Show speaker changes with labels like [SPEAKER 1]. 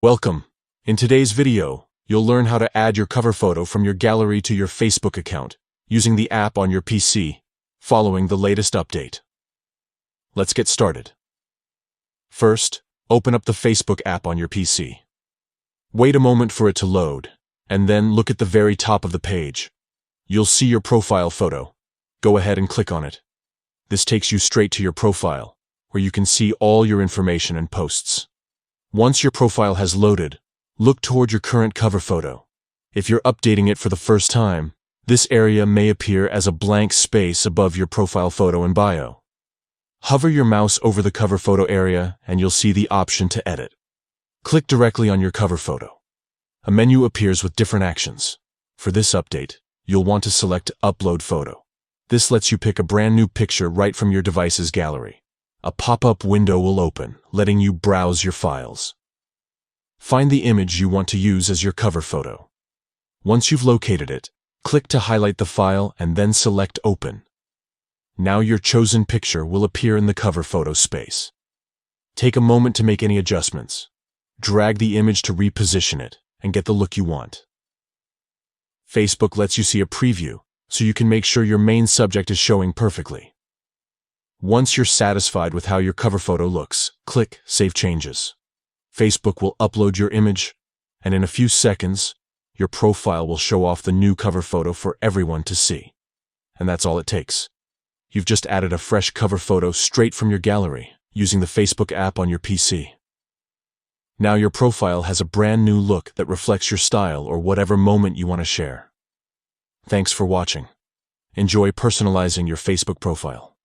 [SPEAKER 1] Welcome. In today's video, you'll learn how to add your cover photo from your gallery to your Facebook account using the app on your PC, following the latest update. Let's get started. First, open up the Facebook app on your PC. Wait a moment for it to load, and then look at the very top of the page. You'll see your profile photo. Go ahead and click on it. This takes you straight to your profile, where you can see all your information and posts. Once your profile has loaded, look toward your current cover photo. If you're updating it for the first time, this area may appear as a blank space above your profile photo and bio. Hover your mouse over the cover photo area and you'll see the option to edit. Click directly on your cover photo. A menu appears with different actions. For this update, you'll want to select Upload Photo. This lets you pick a brand new picture right from your device's gallery. A pop-up window will open, letting you browse your files. Find the image you want to use as your cover photo. Once you've located it, click to highlight the file and then select Open. Now your chosen picture will appear in the cover photo space. Take a moment to make any adjustments. Drag the image to reposition it and get the look you want. Facebook lets you see a preview, so you can make sure your main subject is showing perfectly. Once you're satisfied with how your cover photo looks, click Save Changes. Facebook will upload your image, and in a few seconds, your profile will show off the new cover photo for everyone to see. And that's all it takes. You've just added a fresh cover photo straight from your gallery, using the Facebook app on your PC. Now your profile has a brand new look that reflects your style or whatever moment you want to share. Thanks for watching. Enjoy personalizing your Facebook profile.